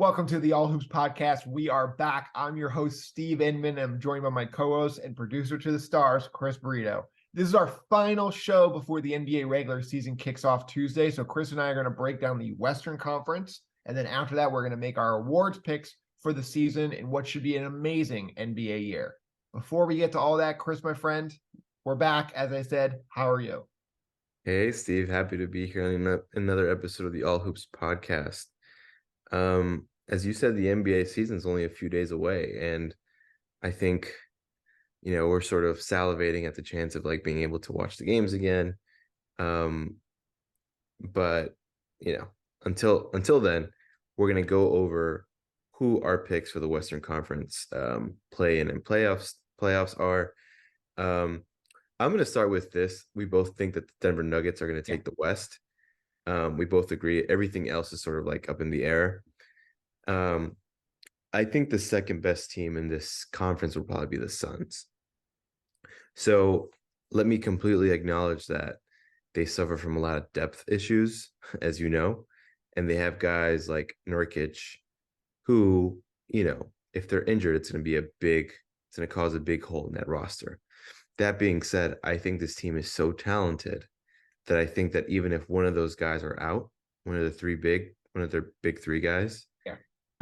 Welcome to the All Hoops podcast. We are back. I'm your host, Steve Inman. I'm joined by my co-host and producer to the stars, Chris Burrito. This is our final show before the NBA regular season kicks off Tuesday. So Chris and I are going to break down the Western Conference. And then after that, we're going to make our awards picks for the season in what should be an amazing NBA year. Before we get to all that, Chris, my friend, we're back. As I said, how are you? Hey, Steve. Happy to be here on another episode of the All Hoops podcast. As you said, the NBA season is only a few days away, and I think, we're sort of salivating at the chance of like being able to watch the games again. But until then, we're gonna go over who our picks for the Western Conference play-in and playoffs are. I'm gonna start with this. We both think that the Denver Nuggets are gonna take the West. We both agree. Everything else is sort of like up in the air. I think the second best team in this conference will probably be the Suns. So let me completely acknowledge that they suffer from a lot of depth issues, as you know, and they have guys like Nurkic who, if they're injured, it's going to cause a big hole in that roster. That being said, I think this team is so talented that I think that even if one of those guys are out, one of their big three guys,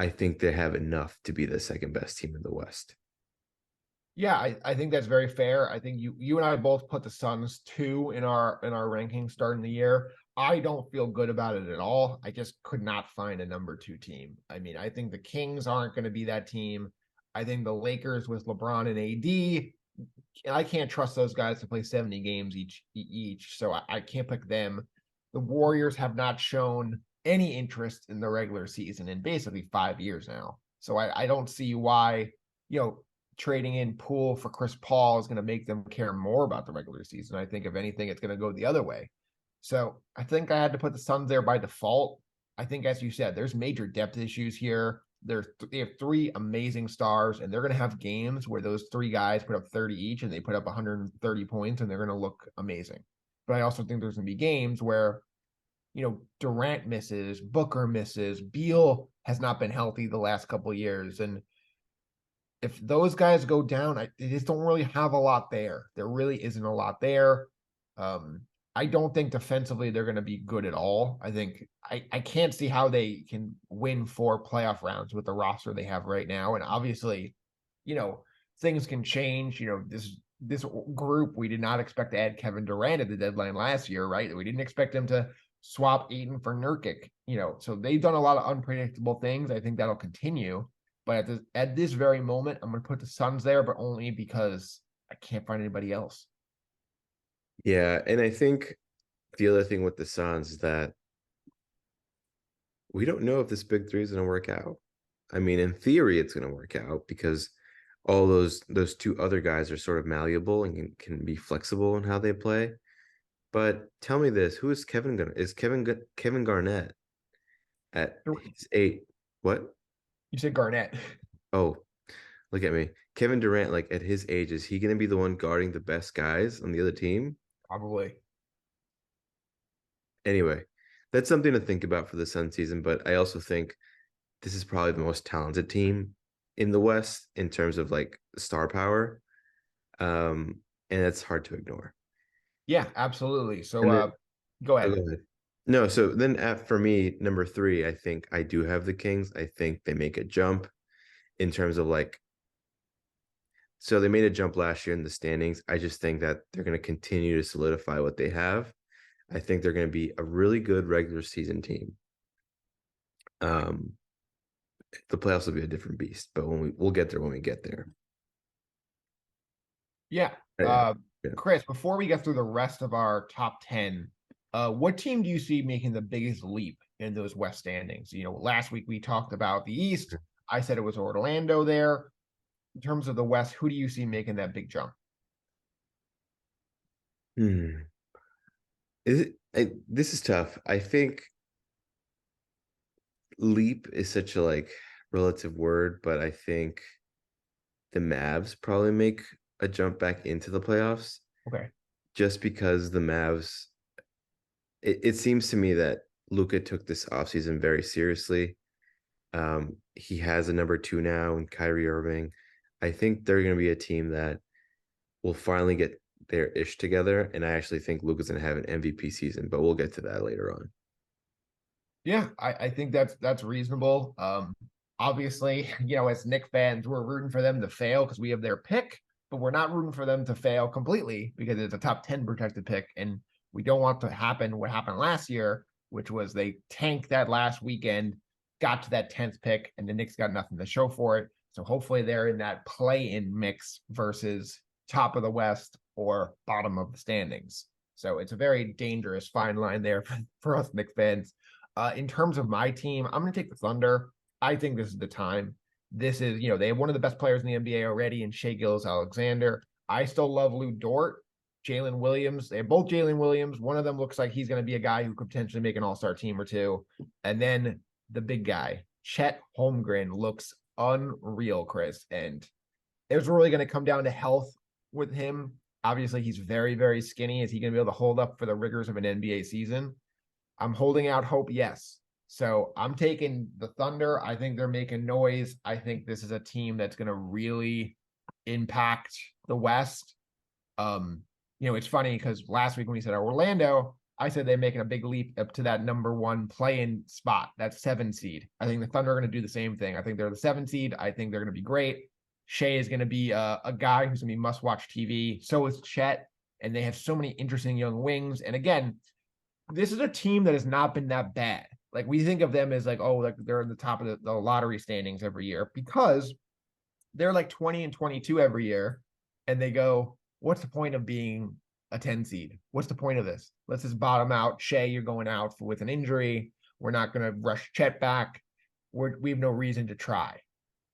I think they have enough to be the second best team in the West. Yeah, I think that's very fair. I think you and I both put the Suns 2 in our rankings starting the year. I don't feel good about it at all. I just could not find a number 2 team. I mean, I think the Kings aren't going to be that team. I think the Lakers with LeBron and AD, I can't trust those guys to play 70 games each. So I can't pick them. The Warriors have not shown any interest in the regular season in basically 5 years now. So I don't see why, trading in Poole for Chris Paul is going to make them care more about the regular season. I think if anything, it's going to go the other way. So I think I had to put the Suns there by default. I think, as you said, there's major depth issues here. They have 3 amazing stars, and they're going to have games where those 3 guys put up 30 each and they put up 130 points, and they're going to look amazing. But I also think there's going to be games where, Durant misses, Booker misses, Beal has not been healthy the last couple of years. And if those guys go down, they just don't really have a lot there. There really isn't a lot there. I don't think defensively they're going to be good at all. I think I can't see how they can win 4 playoff rounds with the roster they have right now. And obviously, things can change. This group, we did not expect to add Kevin Durant at the deadline last year, right? We didn't expect him to swap Ayton for Nurkic, so they've done a lot of unpredictable things. I think that'll continue. But at this very moment, I'm going to put the Suns there, but only because I can't find anybody else. Yeah, and I think the other thing with the Suns is that we don't know if this big three is going to work out. I mean, in theory, it's going to work out because all those 2 other guys are sort of malleable and can be flexible in how they play. But tell me this: who is Kevin Garnett at his 8? What? You said Garnett. Oh, look at me. Kevin Durant, like at his age, is he going to be the one guarding the best guys on the other team? Probably. Anyway, that's something to think about for the Sun season. But I also think this is probably the most talented team in the West in terms of like star power. And that's hard to ignore. Yeah, absolutely. So Then, go oh, ahead. go ahead. No, so then for me, number 3, I think I do have the Kings. I think they make a jump in terms of like, so they made a jump last year in the standings. I just think that they're going to continue to solidify what they have. I think they're going to be a really good regular season team. The playoffs will be a different beast, but we'll get there when we get there. Yeah. Yeah. Chris, before we get through the rest of our top 10, what team do you see making the biggest leap in those West standings? Last week we talked about the East. I said it was Orlando there. In terms of the West, who do you see making that big jump? This is tough. I think leap is such a like relative word, but I think the Mavs probably make a jump back into the playoffs. Okay. Just because the Mavs, it seems to me that Luka took this offseason very seriously. He has a number two now in Kyrie Irving. I think they're going to be a team that will finally get their ish together, and I actually think Luka's going to have an MVP season, but we'll get to that later on. Yeah, I think that's reasonable. Obviously, as Knicks fans, we're rooting for them to fail because we have their pick, but we're not rooting for them to fail completely because it's a top 10 protected pick. And we don't want to happen what happened last year, which was they tanked that last weekend, got to that 10th pick, and the Knicks got nothing to show for it. So hopefully they're in that play-in mix versus top of the West or bottom of the standings. So it's a very dangerous fine line there for us Knicks fans. In terms of my team, I'm going to take the Thunder. I think this is the time. This is, they have one of the best players in the NBA already in Shea Gilgeous-Alexander. I still love Lou Dort, Jalen Williams. They have both Jalen Williams. One of them looks like he's going to be a guy who could potentially make an all-star team or two. And then the big guy, Chet Holmgren, looks unreal, Chris. And it's really going to come down to health with him. Obviously, he's very, very skinny. Is he going to be able to hold up for the rigors of an NBA season? I'm holding out hope, yes. So I'm taking the Thunder. I think they're making noise. I think this is a team that's going to really impact the West. It's funny because last week when we said Orlando, I said they're making a big leap up to that number one play-in spot, that 7 seed. I think the Thunder are going to do the same thing. I think they're the 7 seed. I think they're going to be great. Shea is going to be a guy who's going to be must-watch TV. So is Chet, and they have so many interesting young wings. And again, this is a team that has not been that bad. Like we think of them as like, oh, like they're in the top of the lottery standings every year because they're like 20 and 22 every year. And they go, what's the point of being a 10 seed? What's the point of this? Let's just bottom out. Shea, you're going out with an injury. We're not going to rush Chet back. We have no reason to try.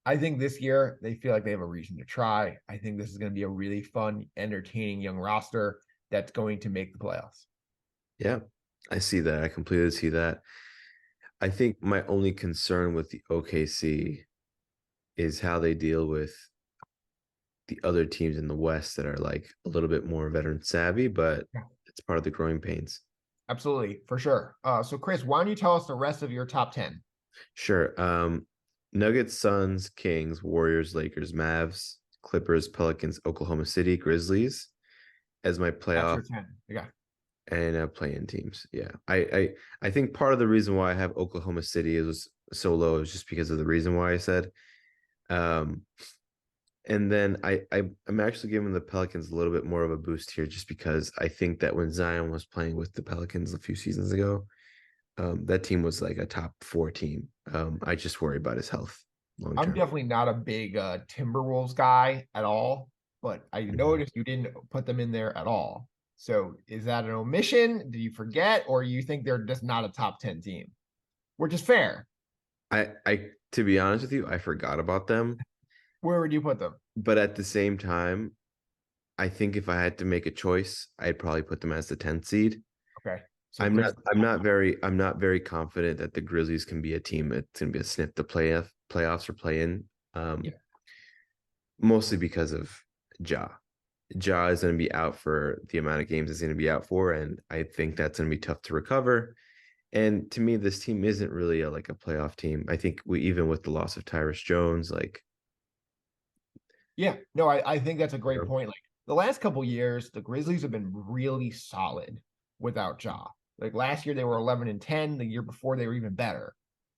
I think this year they feel like they have a reason to try. I think this is going to be a really fun, entertaining young roster that's going to make the playoffs. Yeah, I see that. I completely see that. I think my only concern with the OKC is how they deal with the other teams in the West that are like a little bit more veteran savvy, but Yeah. it's part of the growing pains. Absolutely, for sure. So Chris, why don't you tell us the rest of your top 10? Sure. Nuggets, Suns, Kings, Warriors, Lakers, Mavs, Clippers, Pelicans, Oklahoma City, Grizzlies as my That's playoff your 10. Yeah. and play-in teams. Yeah. I think part of the reason why I have Oklahoma City is so low is just because of the reason why I said. Um and then I'm actually giving the Pelicans a little bit more of a boost here just because I think that when Zion was playing with the Pelicans a few seasons ago, that team was like a top 4 team. I just worry about his health long I'm term. definitely not a big Timberwolves guy at all, but I Mhm. noticed you didn't put them in there at all. So is that an omission? Did you forget, or you think they're just not a top 10 team? Which is fair. I to be honest with you, I forgot about them, Where would you put them? but at the same time, I think if I had to make a choice, I'd probably put them as the 10th seed. Okay. So I'm not Grizzlies. I'm not very confident that the Grizzlies can be a team that's gonna be a sniff to playoffs or play in. Yeah. Mostly because of Ja. Ja is going to be out for the amount of games he's going to be out for, and I think that's going to be tough to recover. And to me, this team isn't really like a playoff team. I think we even with the loss of Tyrus Jones, like Yeah. No, I think that's a you great know, point. Like the last couple years, the Grizzlies have been really solid without Ja. Like last year they were 11 and 10. The year before they were even better.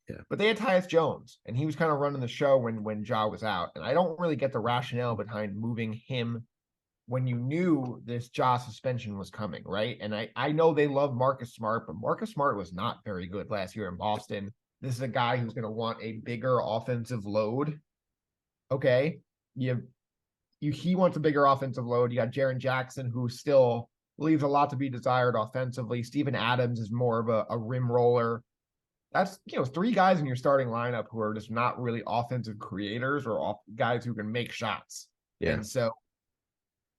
yeah, But they had Tyus Jones, and he was kind of running the show when Ja was out. And I don't really get the rationale behind moving him when you knew this Ja suspension was coming, right? And I know they love Marcus Smart, but Marcus Smart was not very good last year in Boston. This is a guy who's going to want a bigger offensive load. Okay, he wants a bigger offensive load. You got Jaren Jackson, who still leaves a lot to be desired offensively. Steven Adams is more of a rim roller. That's 3 guys in your starting lineup who are just not really offensive creators or guys who can make shots. yeah, And so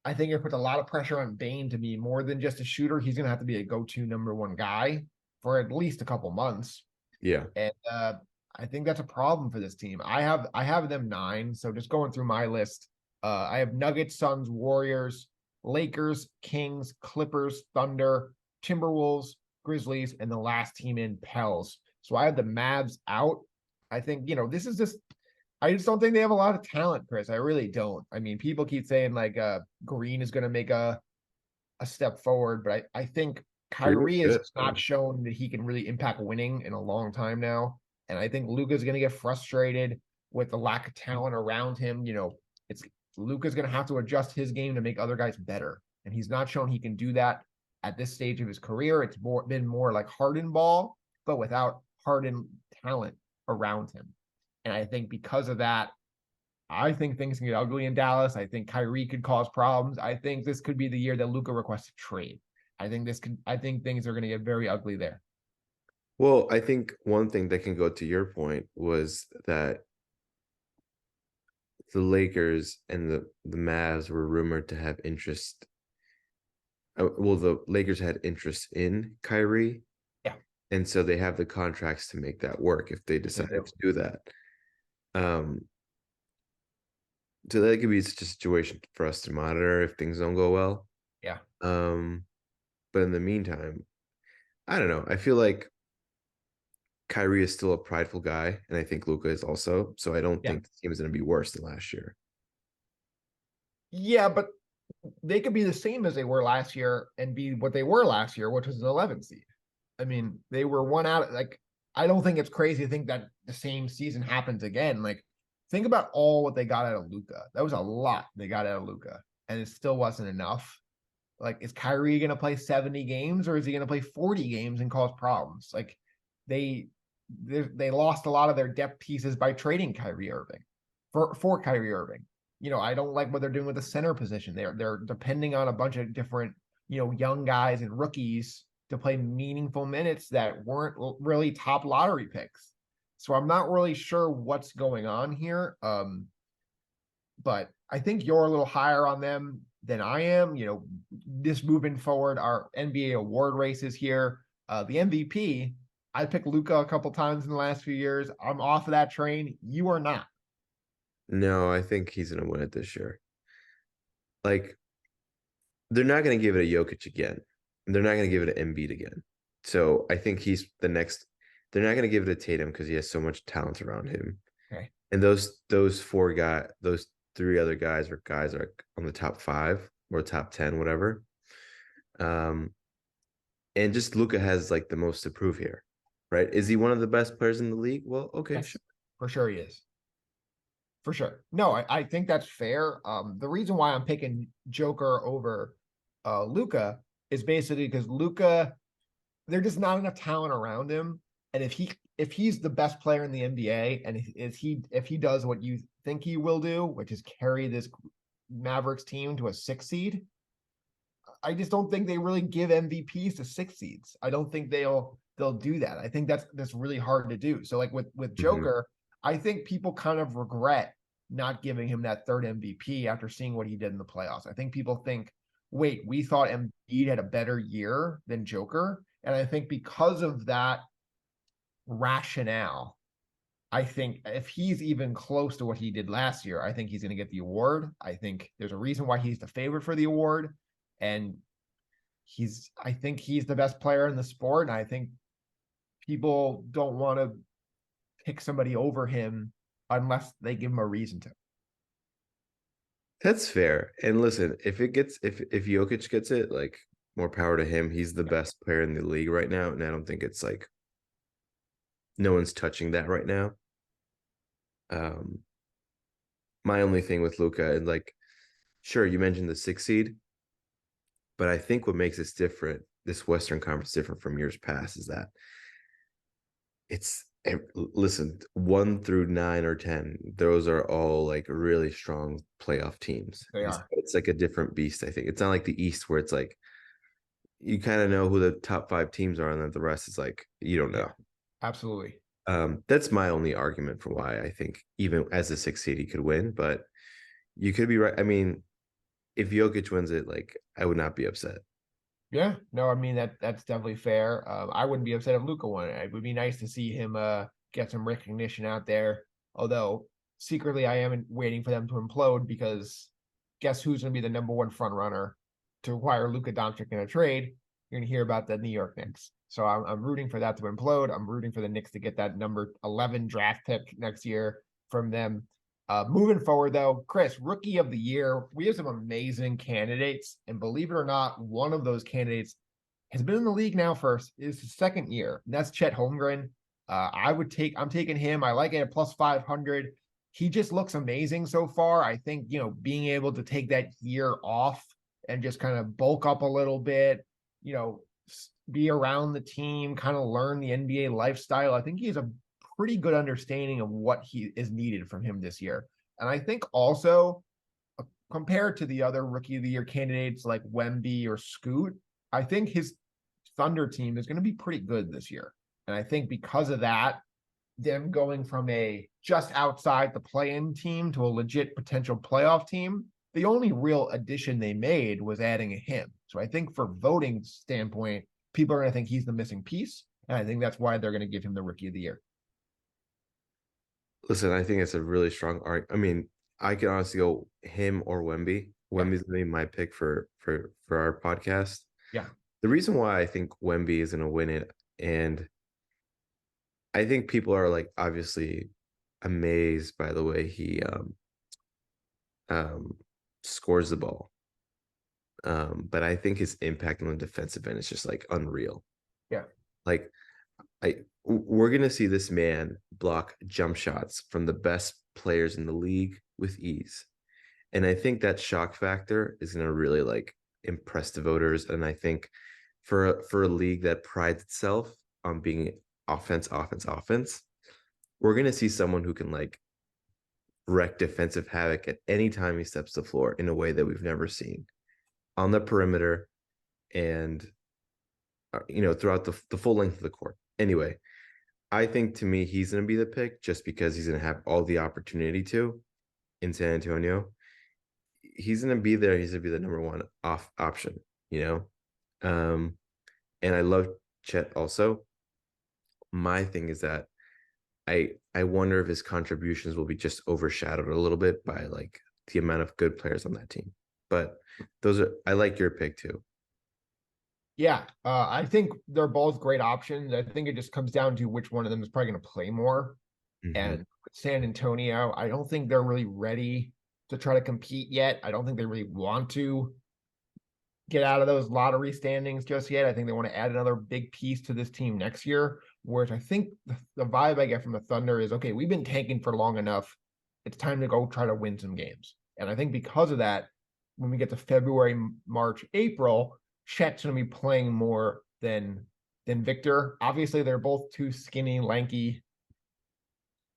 I think it puts a lot of pressure on Bane to be more than just a shooter. He's going to have to be a go-to number 1 guy for at least a couple months. yeah. And I think that's a problem for this team. I have them 9. So just going through my list, I have Nuggets, Suns, Warriors, Lakers, Kings, Clippers, Thunder, Timberwolves, Grizzlies, and the last team in Pels. So I have the Mavs out. I think, this is just I just don't think they have a lot of talent, Chris. I really don't. I mean, people keep saying like Green is gonna make a step forward, but I think Green was Kyrie has good, just not man. shown that he can really impact winning in a long time now. And I think Luka's gonna get frustrated with the lack of talent around him. It's Luka's gonna have to adjust his game to make other guys better. And he's not shown he can do that at this stage of his career. It's been more like Harden ball, but without Harden talent around him. And I think because of that, I think things can get ugly in Dallas. I think Kyrie could cause problems. I think this could be the year that Luka requests a trade. I think things are going to get very ugly there. Well, I think one thing that can go to your point was that the Lakers and the Mavs were rumored to have interest. Well, the Lakers had interest in Kyrie, Yeah, and so they have the contracts to make that work if they they decided do. to do that. Um, so that could be such a situation for us to monitor if things don't go well. Yeah, Um, but in the meantime, I don't know. I feel like Kyrie is still a prideful guy, and I think Luka is also. So I don't yeah, think the team is going to be worse than last year. yeah. But they could be the same as they were last year and be what they were last year, which was an 11 seed. I mean, they were one out. Like, I don't think it's crazy to think that the same season happens again. Like, think about all what they got out of Luka. That was a lot they got out of Luka, and it still wasn't enough. Like, is Kyrie going to play 70 games or is he going to play 40 games and cause problems? Like, they they lost a lot of their depth pieces by trading Kyrie Irving for Kyrie Irving. I don't like what they're doing with the center position. They're depending on a bunch of different, young guys and rookies to play meaningful minutes that weren't really top lottery picks. So I'm not really sure what's going on here. But I think you're a little higher on them than I am. This moving forward, our NBA award races here. The MVP, I picked Luca a couple times in the last few years. I'm off of that train. You are not. No, I think he's going to win it this year. Like they're not going to give it a Jokic again. They're not going to give it an Embiid again. So I think he's the next. They're not going to give it a Tatum because he has so much talent around him. Okay. And those three other guys are on the top five or top 10, whatever. Um, and just Luca has like the most to prove here, right? Is he one of the best players in the league? Well, okay, Yes, sure. for sure he is. For sure. No, I think that's fair. The reason why I'm picking Joker over Luca is basically because Luca, there's just not enough talent around him. And if he's the best player in the NBA, and if he does what you think he will do, which is carry this Mavericks team to a 6 seed, I just don't think they really give MVPs to 6 seeds. I don't think they'll do that. I think that's really hard to do. So like with Mhm. Joker, I think people kind of regret not giving him that third MVP after seeing what he did in the playoffs. I think people think, wait, we thought Embiid had a better year than Joker, and I think because of that rationale, I think if he's even close to what he did last year, I think he's going to get the award. I think there's a reason why he's the favorite for the award, and I think he's the best player in the sport. And I think people don't want to pick somebody over him unless they give him a reason to. That's fair. And listen, if Jokic gets it, like more power to him. He's the Yeah. best player in the league right now, and I don't think it's like no one's touching that right now. Um, my only thing with Luca and like, sure, you mentioned the 6 seed, but I think what makes this different, this Western Conference different from years past, is that it's listen, 1 through 9 or 10, those are all like really strong playoff teams. They are. It's like a different beast, I think. It's not like the East where it's like you kind of know who the top five teams are, and then the rest is like you don't know. Yeah, absolutely. That's my only argument for why I think even as a 6 seed he could win, but you could be right. I mean, if Jokic wins it, like I would not be upset. Yeah, no, I mean that's definitely fair. I wouldn't be upset if Luca won it. It would be nice to see him get some recognition out there. Although secretly, I am waiting for them to implode because guess who's going to be the number one front runner to acquire Luka Doncic in a trade? You're going to hear about the New York Knicks. So I'm rooting for that to implode. I'm rooting for the Knicks to get that number 11 draft pick next year from them. Moving forward, though, Chris, rookie of the year, we have some amazing candidates. And believe it or not, one of those candidates has been in the league now for is his second year. And that's Chet Holmgren. I'm taking him. I like it at plus 500. He just looks amazing so far. I think, being able to take that year off and just kind of bulk up a little bit, be around the team, kind of learn the NBA lifestyle. I think he has a pretty good understanding of what he is needed from him this year. And I think also compared to the other rookie of the year candidates like Wemby or Scoot, I think his Thunder team is going to be pretty good this year. And I think because of that, them going from a just outside the play-in team to a legit potential playoff team, the only real addition they made was adding him. So I think for voting standpoint, people are going to think he's the missing piece. And I think that's why they're going to give him the rookie of the year. Listen, I think it's a really strong argument. I mean, I could honestly go him or Wemby. Yeah. Wemby's gonna be my pick for our podcast. Yeah. The reason why I think Wemby is gonna win it, and I think people are like obviously amazed by the way he um scores the ball. But I think his impact on the defensive end is just like unreal. Yeah. Like we're gonna see this man block jump shots from the best players in the league with ease. And I think that shock factor is gonna really like impress the voters. And I think for a league that prides itself on being offense, we're gonna see someone who can like wreak defensive havoc at any time he steps the floor in a way that we've never seen on the perimeter and throughout the full length of the court. Anyway, I think to me he's going to be the pick just because he's going to have all the opportunity to in San Antonio. He's going to be there. He's going to be the number one off option, and I love Chet also. My thing is that I wonder if his contributions will be just overshadowed a little bit by like the amount of good players on that team. But I like your pick too. Yeah, I think they're both great options. I think it just comes down to which one of them is probably going to play more. Mm-hmm. And San Antonio, I don't think they're really ready to try to compete yet. I don't think they really want to get out of those lottery standings just yet. I think they want to add another big piece to this team next year. Whereas I think the vibe I get from the Thunder is, okay, we've been tanking for long enough. It's time to go try to win some games. And I think because of that, when we get to February, March, April, Chet's going to be playing more than Victor. Obviously, they're both two skinny, lanky,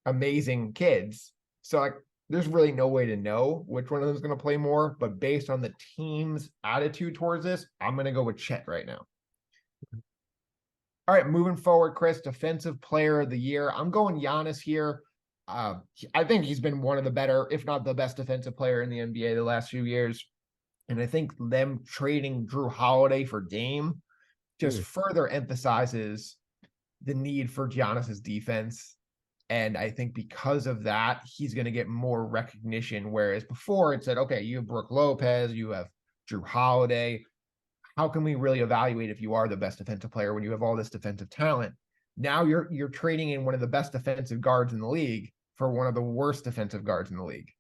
amazing kids. So like there's really no way to know which one of them is going to play more. But based on the team's attitude towards this, I'm going to go with Chet right now. All right, moving forward, Chris, defensive player of the year. I'm going Giannis here. I think he's been one of the better, if not the best defensive player in the NBA the last few years. And I think them trading Drew Holiday for Dame just further emphasizes the need for Giannis's defense. And I think because of that, he's going to get more recognition. Whereas before it said, okay, you have Brooke Lopez, you have Drew Holiday. How can we really evaluate if you are the best defensive player when you have all this defensive talent? Now you're trading in one of the best defensive guards in the league for one of the worst defensive guards in the league.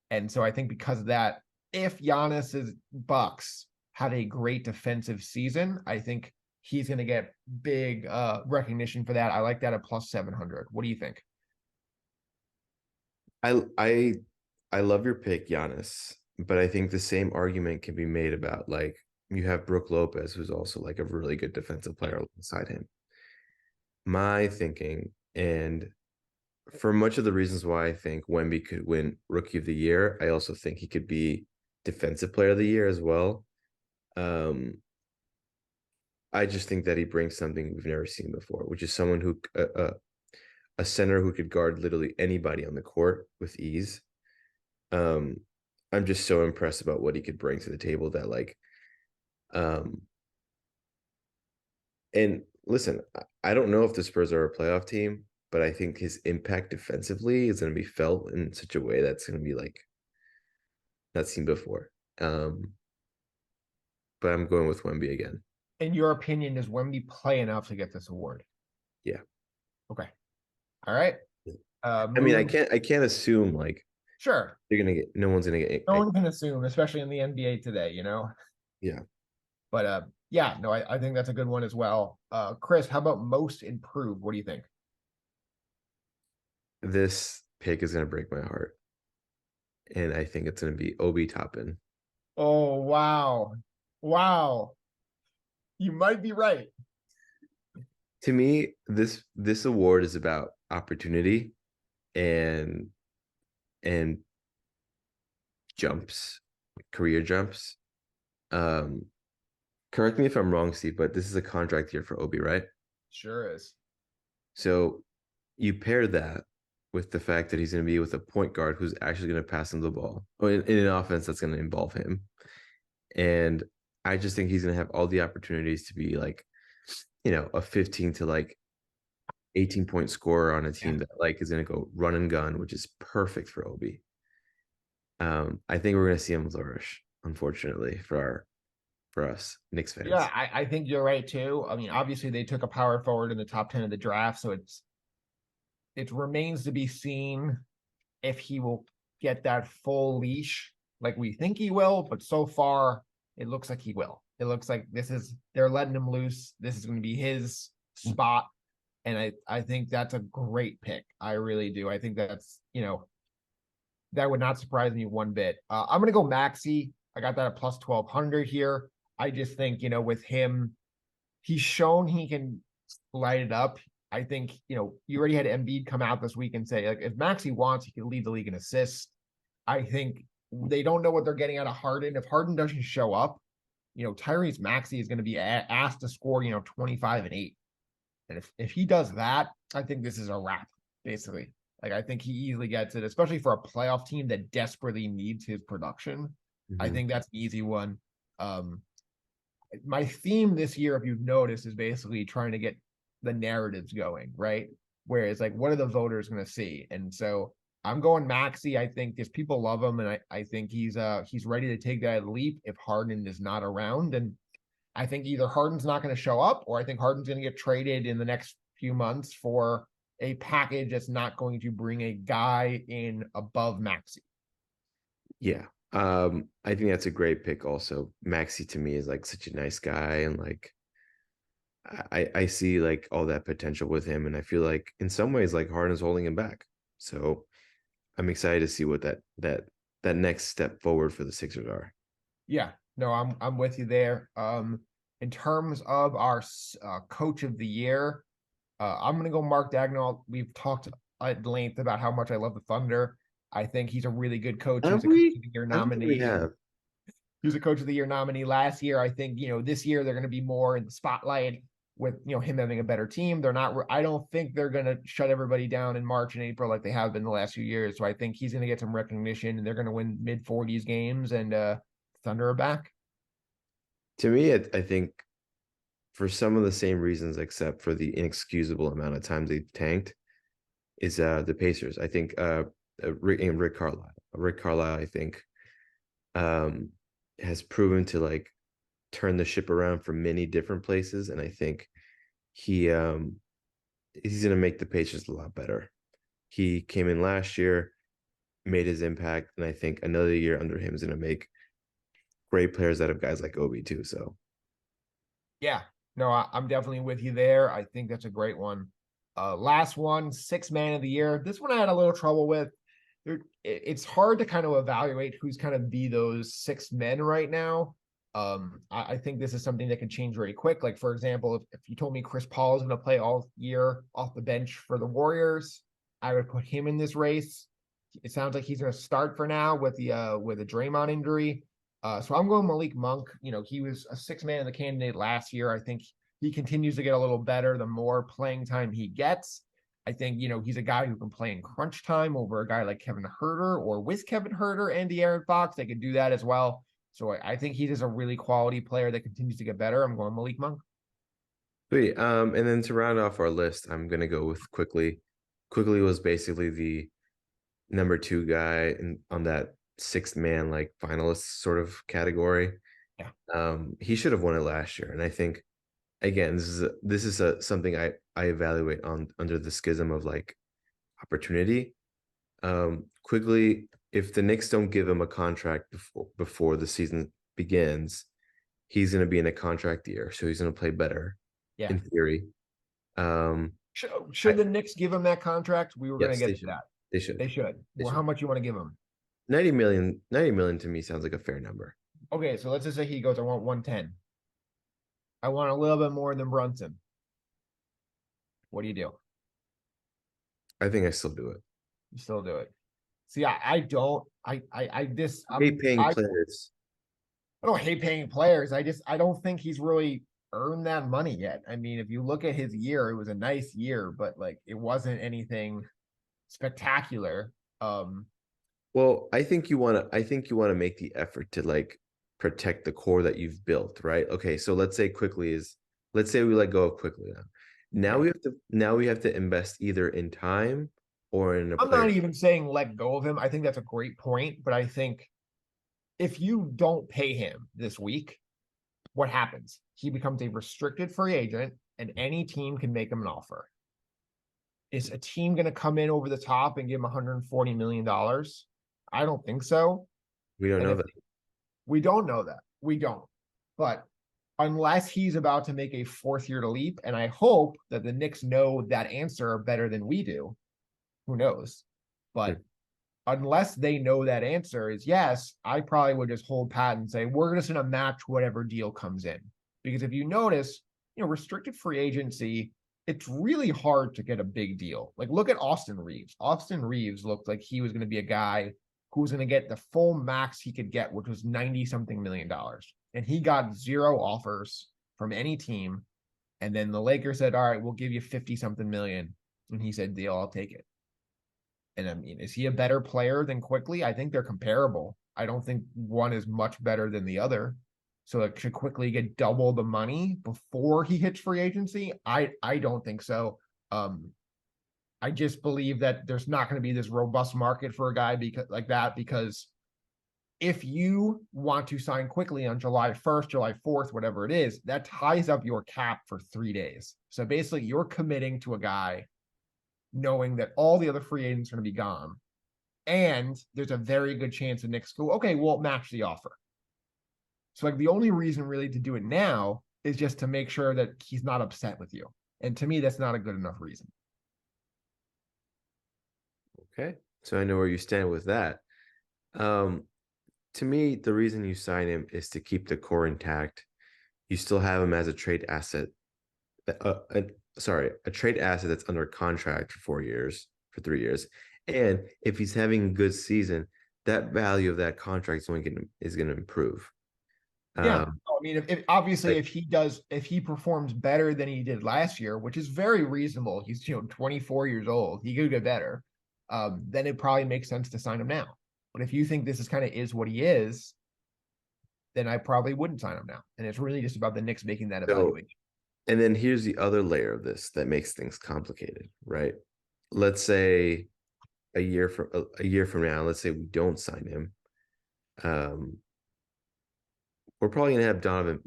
And so I think because of that, if Giannis's Bucks had a great defensive season, I think he's going to get big recognition for that. I like that at plus 700. What do you think? I love your pick, Giannis, but I think the same argument can be made about like you have Brooke Lopez, who's also like a really good defensive player alongside him. My thinking, and for much of the reasons why I think Wemby could win Rookie of the Year, I also think he could be Defensive Player of the Year as well. I just think that he brings something we've never seen before, which is someone who a center who could guard literally anybody on the court with ease. I'm just so impressed about what he could bring to the table that like and listen, I don't know if the Spurs are a playoff team, but I think his impact defensively is going to be felt in such a way that's going to be like not seen before. But I'm going with Wemby again. in your opinion, does Wemby play enough to get this award? Yeah. Okay. All right. I mean, Moving. I can't assume like Sure. they're gonna get no one's gonna get No one can assume, especially in the NBA today, yeah. But yeah, no, I think that's a good one as well. Chris, how about most improved? What do you think? This pick is gonna break my heart. And I think it's gonna be Obi Toppin. Oh, wow. Wow. You might be right. To me, this award is about opportunity and and jumps, career jumps. Um, correct me if I'm wrong, Steve, but this is a contract year for Obi, right? Sure is. So you pair that with the fact that he's going to be with a point guard who's actually going to pass him the ball, or in an offense that's going to involve him. And I just think he's going to have all the opportunities to be like, a 15 to like 18-point scorer on a Yeah. team that like is going to go run and gun, which is perfect for Obi. I think we're going to see him flourish, unfortunately, for us Knicks Yeah, fans. I think you're right too. I mean, obviously they took a power forward in the top 10 of the draft, so it remains to be seen if he will get that full leash like we think he will, but so far it looks like he will. It looks like they're letting him loose. This is going to be his spot. And I think that's a great pick. I really do. I think that would not surprise me one bit. I'm gonna go Maxi. I got that at plus 1200 here. I just think, with him, he's shown he can light it up. I think, you already had Embiid come out this week and say, like, if Maxi wants, he can lead the league in assists. I think they don't know what they're getting out of Harden. If Harden doesn't show up, Tyrese Maxey is going to be asked to score, 25 and 8. And if he does that, I think this is a wrap, basically. Like, I think he easily gets it, especially for a playoff team that desperately needs his production. I Mhm. think that's an easy one. Um, my theme this year, if you've noticed, is basically trying to get the narratives going, right? Whereas, like, what are the voters going to see? And so I'm going Maxi. I think because people love him, and I think he's ready to take that leap if Harden is not around. And I think either Harden's not going to show up, or I think Harden's going to get traded in the next few months for a package that's not going to bring a guy in above Maxi. Yeah. I think that's a great pick also. Maxi to me is like such a nice guy and like I see like all that potential with him and I feel like in some ways like Harden's holding him back. So I'm excited to see what that next step forward for the Sixers are. Yeah, no, I'm with you there. In terms of our coach of the year, I'm gonna go Mark Dagnall. We've talked at length about how much I love the Thunder. I think he's a really good coach. He was Have a coach we? of the year I don't think we nominee. have. He was a coach of the year nominee last year. I think, this year they're going to be more in the spotlight with, him having a better team. They're not, I don't think they're going to shut everybody down in March and April like they have been the last few years. So I think he's going to get some recognition and they're going to win mid 40s games and Thunder are back. To me, I think for some of the same reasons, except for the inexcusable amount of times they've tanked, is the Pacers. I think Rick Carlisle. Rick Carlisle, I think, um, has proven to like turn the ship around from many different places, and I think he he's gonna make the Pacers a lot better. He came in last year, made his impact, and I think another year under him is gonna make great players out of guys like Obi too. So Yeah, no, I'm definitely with you there. I think that's a great one. Last one, six man of the year. This one I had a little trouble with. It's hard to kind of evaluate who's kind of be those six men right now. I think this is something that can change very quick. Like, for example, if you told me Chris Paul is going to play all year off the bench for the Warriors, I would put him in this race. It sounds like he's going to start for now with a Draymond injury. So I'm going Malik Monk. He was a six man of the candidate last year. I think he continues to get a little better the more playing time he gets. I think, he's a guy who can play in crunch time over a guy like Kevin Herter or with Kevin Herter and De'Aaron Fox. They could do that as well. So I think he is a really quality player that continues to get better. I'm going Malik Monk. sweet. And then to round off our list, I'm gonna go with quickly. Quickly was basically the number two guy on that sixth man like finalist sort of category. Yeah. He should have won it last year, and I think again, this is something I evaluate on under the schism of like opportunity. Quickly, if the Knicks don't give him a contract before the season begins, he's going to be in a contract year, so he's going to play better Yeah. in theory. Should I, the Knicks give him that contract? We were going to yes, get they to should. that. They should. They should. They Well, should. how much you want to give him? 90 million to me sounds like a fair number. Okay, so let's just say he goes, I want 110. I want a little bit more than Brunson. What do you do? I think I still do it. You still do it. See, I don't. I this I hate paying players. I don't hate paying players. I don't think he's really earned that money yet. I mean, if you look at his year, it was a nice year, but like it wasn't anything spectacular. Well, I think you want to make the effort to like protect the core that you've built, right? Okay, so let's say we let go of quickly now. Now Yeah. we have to invest either in time or in a I'm player. not even saying let go of him. I think that's a great point, but I think if you don't pay him this week, what happens? He becomes a restricted free agent, and any team can make him an offer. Is a team going to come in over the top and give him $140 million? I don't think so. We don't And know if that. we don't know that, we don't. But unless he's about to make a fourth year leap, and I hope that the Knicks know that answer better than we do, who knows? But Hmm. unless they know that answer is yes, I probably would just hold pat and say, we're just going to match whatever deal comes in. Because if you notice, restricted free agency, it's really hard to get a big deal. Like, look at Austin Reeves. Austin Reeves looked like he was going to be a guy who was going to get the full max he could get, which was 90 something million dollars. And he got zero offers from any team. And then the Lakers said, all right, we'll give you 50 something million. And he said, deal, I'll take it. And I mean, is he a better player than Quickly? I think they're comparable. I don't think one is much better than the other. So it should Quickly get double the money before he hits free agency. I don't think so. I just believe that there's not going to be this robust market for a guy because if you want to sign Quickly on July 1st, July 4th, whatever it is, that ties up your cap for 3 days. So basically you're committing to a guy knowing that all the other free agents are going to be gone. And there's a very good chance the Knicks go, okay, we'll match the offer. So like the only reason really to do it now is just to make sure that he's not upset with you. And to me, that's not a good enough reason. Okay, so I know where you stand with that. Um, to me, the reason you sign him is to keep the core intact. You still have him as a trade asset. A trade asset that's under contract for 4 years, for 3 years. And if he's having a good season, that value of that contract is going to improve. Yeah. Um, I mean, if obviously like if he performs better than he did last year, which is very reasonable, he's 24 years old, he could get better. Then it probably makes sense to sign him now. But if you think this is kind of is what he is, then I probably wouldn't sign him now. And it's really just about the Knicks making that so, evaluation. and then here's the other layer of this that makes things complicated, right? Let's say a year from now, let's say we don't sign him. Um, we're probably gonna have Donovan.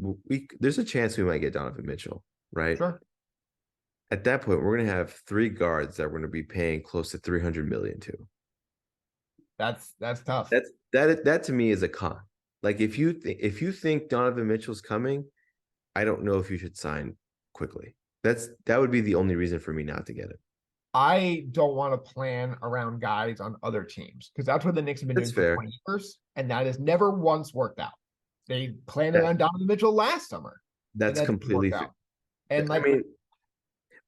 There's a chance we might get Donovan Mitchell, right? Sure. At that point, we're gonna have three guards that we're gonna be paying close to 300 million to. That's tough. That to me is a con. Like if you think Donovan Mitchell's coming, I don't know if you should sign quickly. That would be the only reason for me not to get it. I don't want to plan around guys on other teams because that's what the Knicks have been That's doing for fair. 20 years, and that has never once worked out. They planned it That on Donovan Mitchell last summer, and that's that didn't work completely fair. out. And I like mean,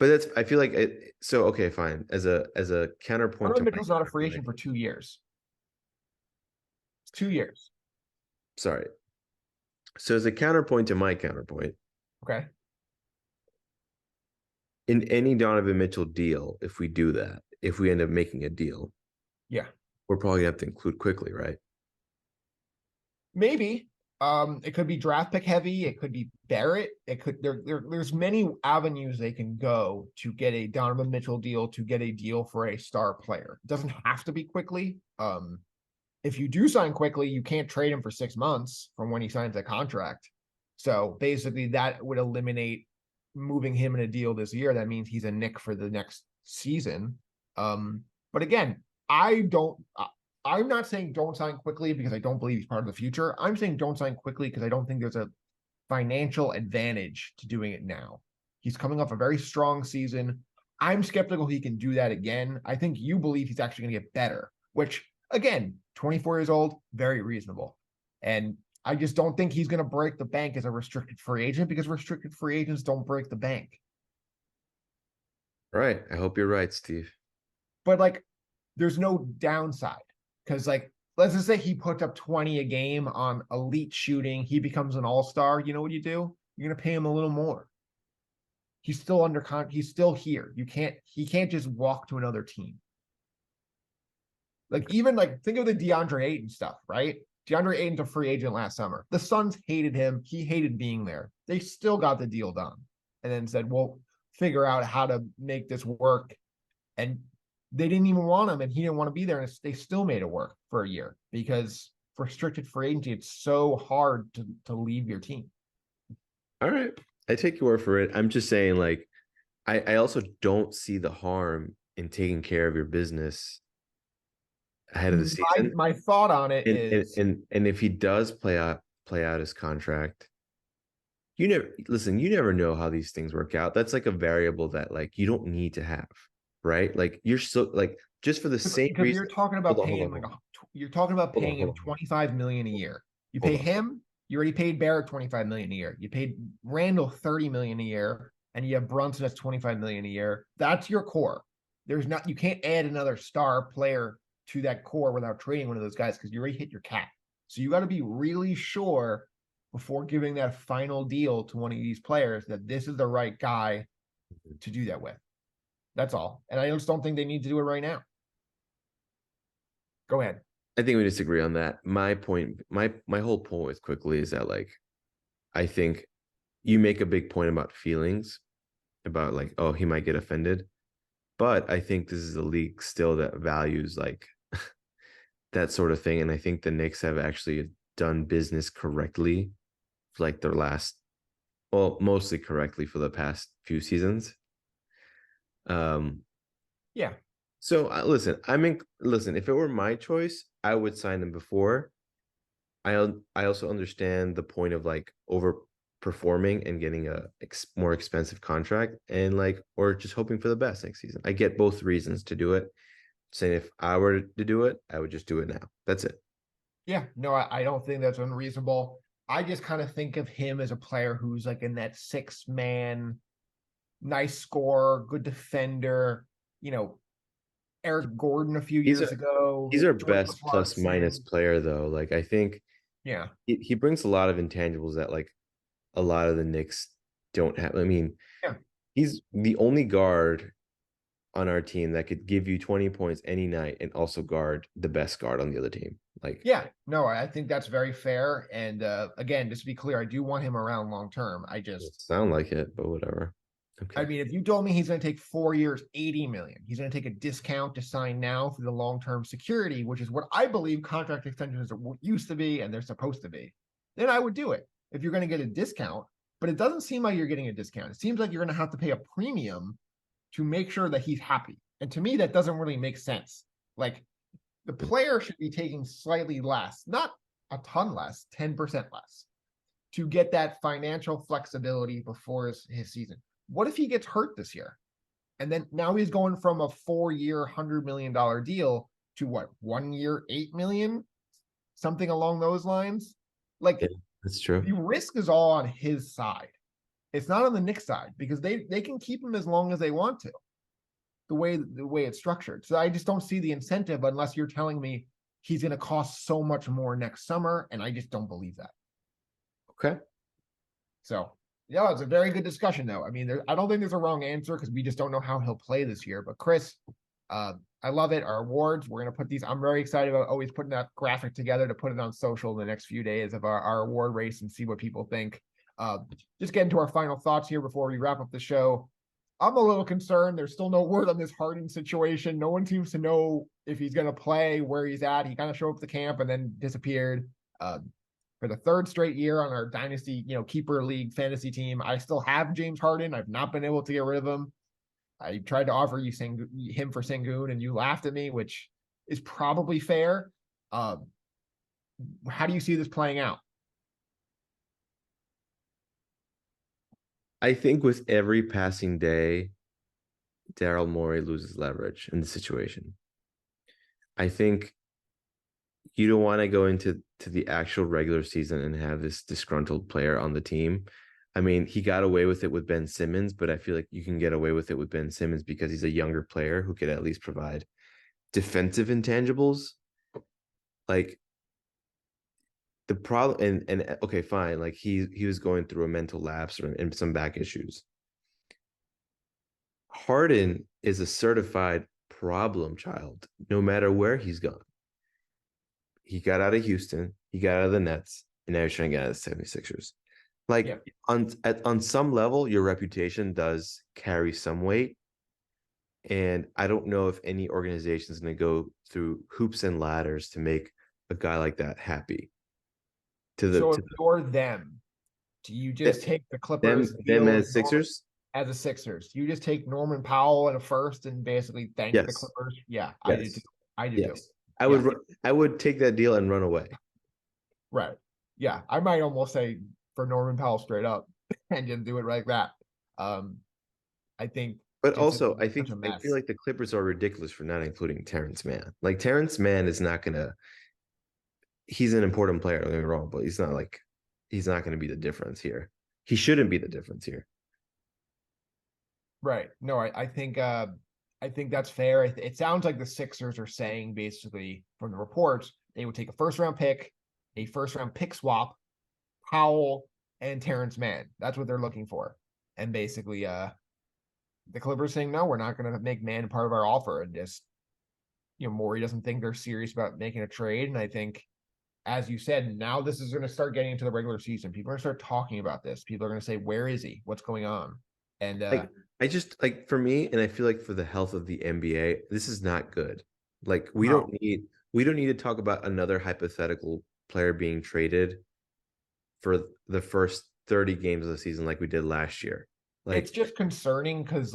but that's I feel like it. So okay, fine. As a counterpoint Donovan to my Mitchell's not a free counterpoint, agent for 2 years. It's 2 years. sorry. So as a counterpoint to my counterpoint, Okay. in any Donovan Mitchell deal, if we do that, if we end up making a deal, Yeah. we're probably gonna have to include quickly, right? Maybe. It could be draft pick heavy. It could be Barrett. It could there's many avenues they can go to get a Donovan Mitchell deal, to get a deal for a star player. It doesn't have to be Quickly. If you do sign Quickly, you can't trade him for 6 months from when he signs a contract. So basically that would eliminate moving him in a deal this year, that means he's a Knick for the next season. But again, I'm not saying don't sign quickly because I don't believe he's part of the future. I'm saying don't sign quickly because I don't think there's a financial advantage to doing it now. He's coming off a very strong season. I'm skeptical he can do that again. I think you believe he's actually going to get better, which again, 24 years old, very reasonable. And I just don't think he's going to break the bank as a restricted free agent because restricted free agents don't break the bank. Right. I hope you're right, Steve. But like, there's no downside because like, let's just say he puts up 20 a game on elite shooting. He becomes an all-star. You know what you do? You're going to pay him a little more. He's still under contract. He's still here. He can't just walk to another team. Like even like think of the DeAndre Ayton stuff, right? DeAndre Ayton's a free agent last summer. The Suns hated him. He hated being there. They still got the deal done and then said, we'll figure out how to make this work. And they didn't even want him and he didn't want to be there. And they still made it work for a year because for restricted free agency, it's so hard to leave your team. All right. I take your word for it. I'm just saying, like, I also don't see the harm in taking care of your business ahead of the season. My thought on it is And if he does play out his contract, you never know how these things work out. That's like a variable that like you don't need to have, right? Like you're so like just for the same because reason. you're talking about paying you're talking about paying him 25 million a year. You pay him, you already paid Barrett 25 million a year. You paid Randall 30 million a year, and you have Brunson that's 25 million a year. That's your core. You can't add another star player to that core without trading one of those guys because you already hit your cap. So you got to be really sure before giving that final deal to one of these players that this is the right guy to do that with. That's all. And I just don't think they need to do it right now. Go ahead. I think we disagree on that. My whole point with quickly is that like I think you make a big point about feelings, about like, oh, he might get offended. But I think this is a league still that values like that sort of thing. And I think the Knicks have actually done business correctly for like their mostly correctly for the past few seasons. Yeah. So listen, if it were my choice, I would sign them before. I also understand the point of like overperforming and getting a more expensive contract and like or just hoping for the best next season. I get both reasons to do it. Saying if I were to do it, I would just do it now. That's it. Yeah, no, I don't think that's unreasonable. I just kind of think of him as a player who's like in that 6-man, nice scorer, good defender, Eric Gordon a few years ago. He's our Jordan best plus minus player though. Like I think yeah, he brings a lot of intangibles that like a lot of the Knicks don't have. I mean, yeah, he's the only guard on our team that could give you 20 points any night and also guard the best guard on the other team. Like, yeah, no, I think that's very fair. And again, just to be clear, I do want him around long term. I just sound like it, but whatever. Okay. I mean, if you told me he's going to take 4 years, 80 million, he's going to take a discount to sign now for the long-term security, which is what I believe contract extensions used to be and they're supposed to be, then I would do it if you're going to get a discount. But it doesn't seem like you're getting a discount. It seems like you're going to have to pay a premium to make sure that he's happy. And to me, that doesn't really make sense. Like the player should be taking slightly less, not a ton less, 10% less to get that financial flexibility before his season. What if he gets hurt this year? And then now he's going from a 4-year, $100 million deal to what, 1 year, 8 million? Something along those lines. Like, yeah, that's true. The risk is all on his side. It's not on the Knicks side because they can keep him as long as they want to, the way it's structured. So I just don't see the incentive unless you're telling me he's going to cost so much more next summer. And I just don't believe that. Okay. So yeah, it's a very good discussion, though. I mean, I don't think there's a wrong answer because we just don't know how he'll play this year. But Chris, I love it. Our awards, we're going to put these. I'm very excited about always putting that graphic together to put it on social in the next few days of our award race and see what people think. Just get into our final thoughts here before we wrap up the show. I'm a little concerned. There's still no word on this Harden situation. No one seems to know if he's going to play, where he's at. He kind of showed up to camp and then disappeared. for the third straight year on our dynasty, keeper league fantasy team. I still have James Harden. I've not been able to get rid of him. I tried to offer you him for Sengun, and you laughed at me, which is probably fair. How do you see this playing out? I think with every passing day, Daryl Morey loses leverage in the situation. I think you don't want to go into the actual regular season and have this disgruntled player on the team. I mean, he got away with it with Ben Simmons, but I feel like you can get away with it with Ben Simmons because he's a younger player who could at least provide defensive intangibles. Like the problem, and okay, fine. Like he was going through a mental lapse and some back issues. Harden is a certified problem child, no matter where he's gone. He got out of Houston, he got out of the Nets, and now he's trying to get out of the 76ers. Like Yeah. on some level, your reputation does carry some weight. And I don't know if any organization is going to go through hoops and ladders to make a guy like that happy. So if you're them, do you just take the Clippers them deal as Sixers? as a Sixers? Do you just take Norman Powell at a first and basically thank the Yes. Clippers? Yeah, I do too. Yes. I do too. Yes. I would take that deal and run away. Right. Yeah, I might almost say for Norman Powell straight up and just do it like that. I think, But just also, I such think a I feel mess. like the Clippers are ridiculous for not including Terrence Mann. Like Terrence Mann is not gonna. He's an important player. Don't get me wrong, but he's not going to be the difference here. He shouldn't be the difference here. Right. No, I think that's fair. It sounds like the Sixers are saying basically from the reports they would take a first round pick, a first round pick swap, Powell and Terrence Mann. That's what they're looking for. And basically, the Clippers saying no, we're not going to make Mann part of our offer, and just Morey doesn't think they're serious about making a trade. And I think, as you said, now this is going to start getting into the regular season. People are going to start talking about this. People are going to say, "Where is he? What's going on?" And Like I just like for me, and I feel like for the health of the NBA, this is not good. Like no, we don't need to talk about another hypothetical player being traded for the first 30 games of the season like we did last year. it's Like just concerning because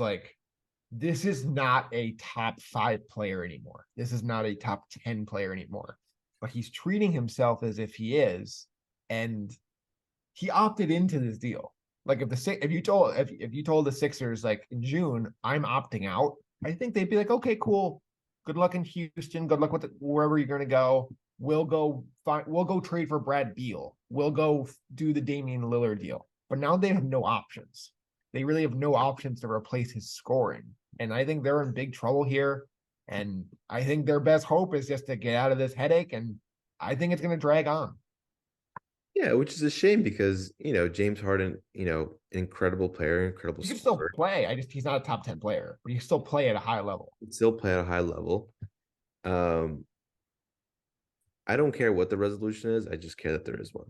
this is not a top 5 player anymore. This is not a top 10 player anymore. But he's treating himself as if he is, and he opted into this deal. Like if you told the Sixers like in June, I'm opting out, I think they'd be like, okay, cool. Good luck in Houston. Good luck with wherever you're gonna go. We'll go trade for Brad Beal. We'll go do the Damian Lillard deal. But now they have no options. They really have no options to replace his scoring. And I think they're in big trouble here. And I think their best hope is just to get out of this headache. And I think it's gonna drag on. yeah, which is a shame because James Harden, incredible player, incredible You can still scorer, play. He's not a top 10 player, but you can still play at a high level. can still play at a high level. Um, I don't care what the resolution is. I just care that there is one.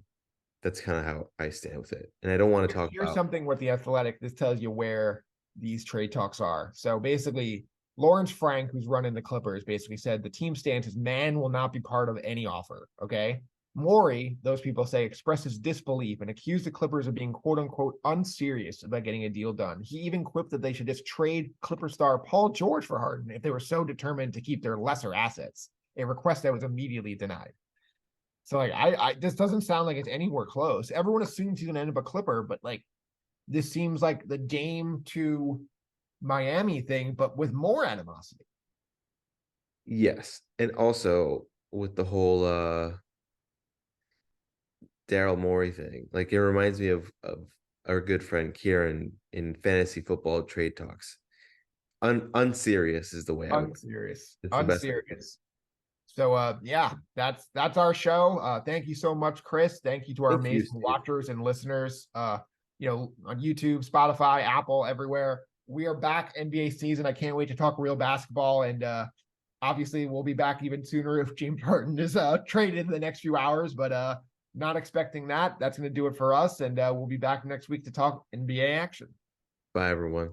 That's kind of how I stand with it. And I don't want to talk Here's about. something with the Athletic. This tells you where these trade talks are. So basically, Lawrence Frank, who's running the Clippers, basically said the team stance is Mann will not be part of any offer. Okay. Morey, those people say, expresses disbelief and accused the Clippers of being quote unquote unserious about getting a deal done. He even quipped that they should just trade Clipper star Paul George for Harden if they were so determined to keep their lesser assets, a request that was immediately denied. So like I this doesn't sound like it's anywhere close. Everyone assumes he's gonna end up a Clipper, but like this seems like the Dame to Miami thing, but with more animosity. Yes. And also with the whole Daryl Morey thing, like it reminds me of our good friend Kieran in fantasy football trade talks. Unserious is the way I would. Unserious. It's the best. Unserious. So yeah, that's our show. Thank you so much, Chris. Thank you to our Thank you, amazing Steve. watchers and listeners. On YouTube, Spotify, Apple, everywhere. We are back NBA season. I can't wait to talk real basketball, and obviously we'll be back even sooner if James Harden is traded in the next few hours, but not expecting that. That's going to do it for us, and we'll be back next week to talk NBA action. Bye, everyone.